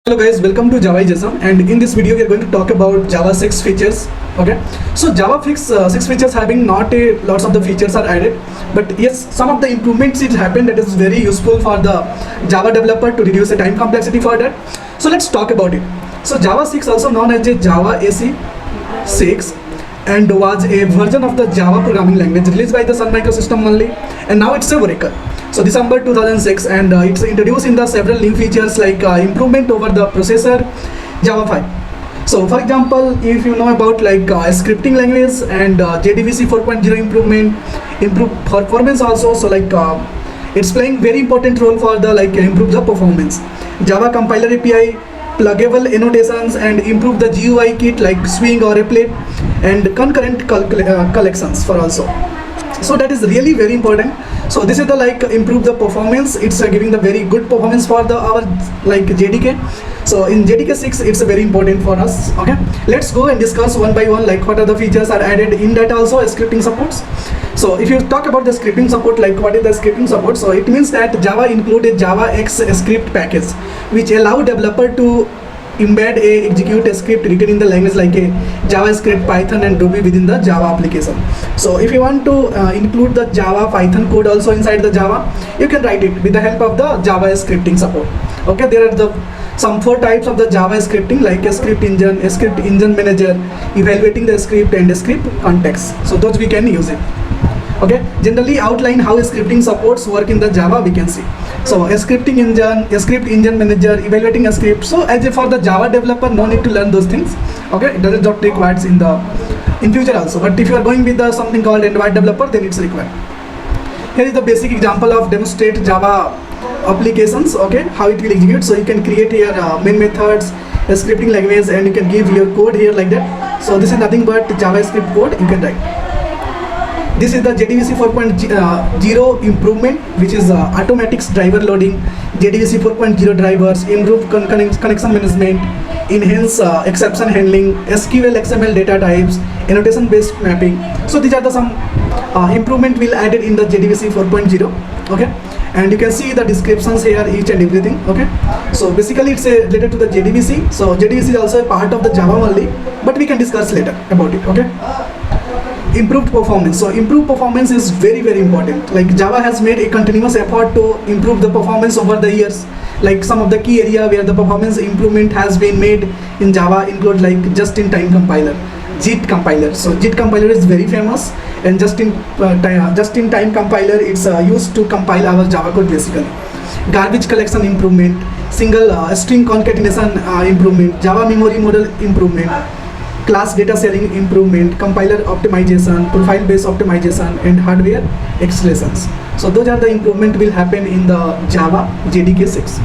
Hello guys, welcome to Java JSON, and in this video we are going to talk about Java 6 features. Okay, so Java 6 features having not a lots of the features are added, but yes, some of the improvements it happened that is very useful for the Java developer to reduce the time complexity for that. So let's talk about it. So Java 6, also known as a Java AC 6, and was a version of the Java programming language released by the Sun Microsystem only, and now it's a Oracle. So December 2006, and it's introduced in the several new features like improvement over the processor Java 5. So for example, if you know about like scripting language and JDBC 4.0 improved performance also. So like it's playing very important role for the improve the performance. Java compiler API, pluggable annotations, and improve the GUI kit like swing or applet, and concurrent collections for also. So that is really very important. So this is the improve the performance. It's giving the very good performance for the our JDK. So in JDK 6 it's very important for us. Okay, let's go and discuss one by one like what are the features are added in that also scripting supports. So if you talk about the scripting support, like what is the scripting support, so it means that Java included Java X script package which allow developer to embed execute a script written in the language like a JavaScript, Python, and Ruby within the Java application. So if you want to include the Java Python code also inside the Java, you can write it with the help of the Java scripting support. Okay, there are some 4 types of the Java scripting like a script engine manager, evaluating the script, and a script context. So those we can use it. Okay, generally outline how scripting supports work in the Java we can see. So a script engine manager, evaluating a script. So as if for the Java developer, no need to learn those things. Okay, it doesn't not required in future also. But if you are going with something called Android developer, then it's required. Here is the basic example of demonstrate Java applications. Okay, how it will execute. So you can create here main methods, a scripting language, and you can give your code here like that. So this is nothing but JavaScript code you can write. This is the JDBC 4.0 improvement, which is automatic driver loading, JDBC 4.0 drivers, improved connection management, enhance exception handling, SQL XML data types, annotation based mapping. So these are the some improvement will added in the JDBC 4.0. Okay, and you can see the descriptions here, each and everything. Okay, so basically it's related to the JDBC. So JDBC is also a part of the Java only, but we can discuss later about it. Okay. Improved performance. So improved performance is very important. Like Java has made a continuous effort to improve the performance over the years. Like some of the key area where the performance improvement has been made in Java include like just-in-time compiler, JIT compiler. So JIT compiler is very famous, and just-in-time compiler it's used to compile our Java code basically. Garbage collection improvement, single string concatenation improvement, Java memory model improvement, class data sharing improvement, compiler optimization, profile based optimization, and hardware accelerations. So those are the improvement will happen in the Java JDK 6.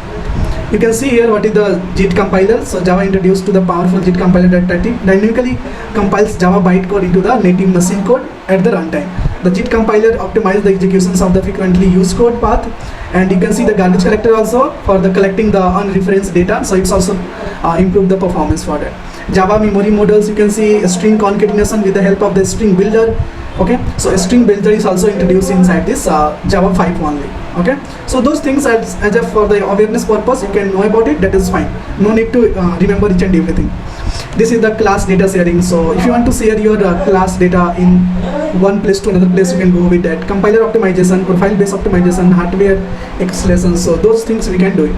You can see here what is the JIT compiler. So Java introduced to the powerful JIT compiler that dynamically compiles Java bytecode into the native machine code at the runtime. The JIT compiler optimizes the executions of the frequently used code path, and you can see the garbage collector also for the collecting the unreferenced data. So it's also improve the performance for that. Java memory models, you can see a string concatenation with the help of the string builder. Okay, so a string builder is also introduced inside this Java 5 only. Okay, so those things as if for the awareness purpose you can know about it, that is fine. No need to remember each and everything. This is the class data sharing. So if you want to share your class data in one place to another place, you can go with that. Compiler optimization, profile based optimization, hardware acceleration. So those things we can do it.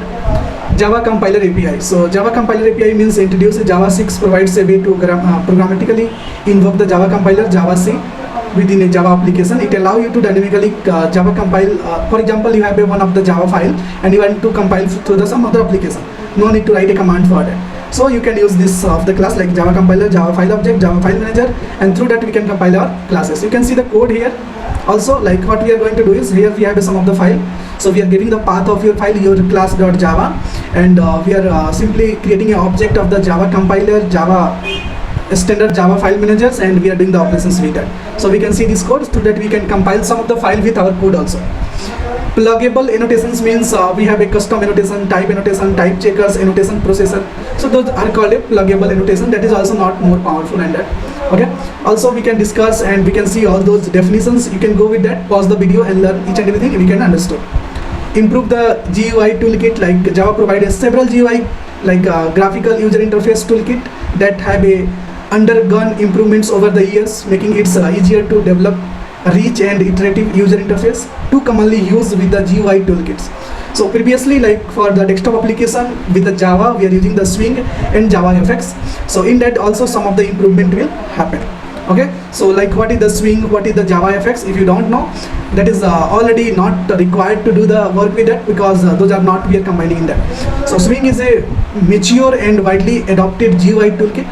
Java compiler API. So Java compiler API means introduce Java 6 provides a way to programmatically invoke the Java compiler Java C within a Java application. It allows you to dynamically Java compile. For example, you have one of the Java file and you want to compile through some other application. No need to write a command for that. So you can use this of the class like Java compiler, Java file object, Java file manager, and through that we can compile our classes. You can see the code here. Also, like what we are going to do is here we have some of the file. So we are giving the path of your file, your class.java, and we are simply creating an object of the Java compiler, Java standard Java file managers, and we are doing the operations with that. So we can see this code through that we can compile some of the file with our code also. Pluggable annotations means we have a custom annotation, type checkers, annotation processor. So those are called a pluggable annotation. That is also not more powerful than that. Okay. Also we can discuss and we can see all those definitions. You can go with that, pause the video and learn each and everything we can understand. Improve the GUI toolkit, like Java provides several GUI like graphical user interface toolkit that have a undergone improvements over the years, making it easier to develop rich and iterative user interface too commonly used with the GUI toolkits. So previously, like for the desktop application with the Java, we are using the Swing and JavaFX. So in that also some of the improvement will happen. Okay, so like what is the Swing, what is the JavaFX? If you don't know, that is already not required to do the work with that, because those are not, we are combining in that. So Swing is a mature and widely adopted GUI toolkit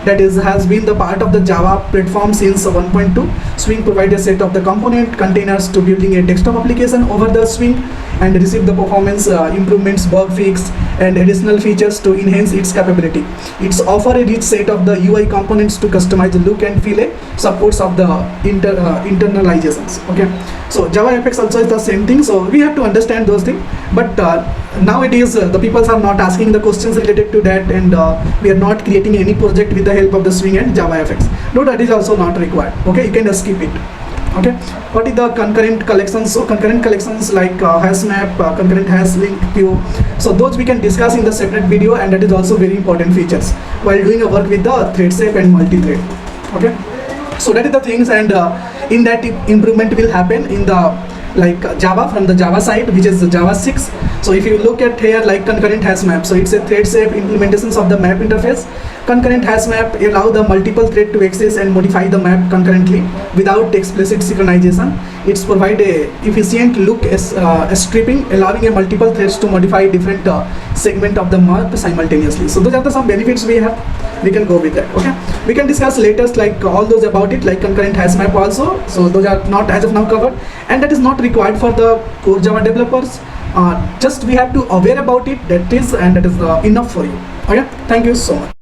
that has been the part of the Java platform since 1.2. Swing provides a set of the component containers to building a desktop application over the Swing and receive the performance improvements, bug fix, and additional features to enhance its capability. It's offer a rich set of the UI components to customize the look and feel, a supports of the internalizations. Okay, so JavaFX also is the same thing. So we have to understand those things. But nowadays the people are not asking the questions related to that, and we are not creating any project with the help of the Swing and JavaFX. No, that is also not required. Okay, you can just skip it. Okay, what is the concurrent collections? So concurrent collections like hash map, concurrent hash link queue, so those we can discuss in the separate video, and that is also very important features while doing a work with the thread safe and multi-thread. Okay, so that is the things, and in that improvement will happen in the like Java, from the Java side, which is the Java 6. So if you look at here, like concurrent hash map, so it's a thread safe implementations of the map interface. Concurrent hash map allow the multiple thread to access and modify the map concurrently without explicit synchronization. It's provide a efficient look as stripping, allowing a multiple threads to modify different segment of the map simultaneously. So those are the some benefits we have. We can go with that. Okay, we can discuss later like all those about it, like concurrent hash map also. So those are not as of now covered, and that is not required for the core Java developers. Just we have to aware about it, that is, and that is enough for you. Okay, thank you so much.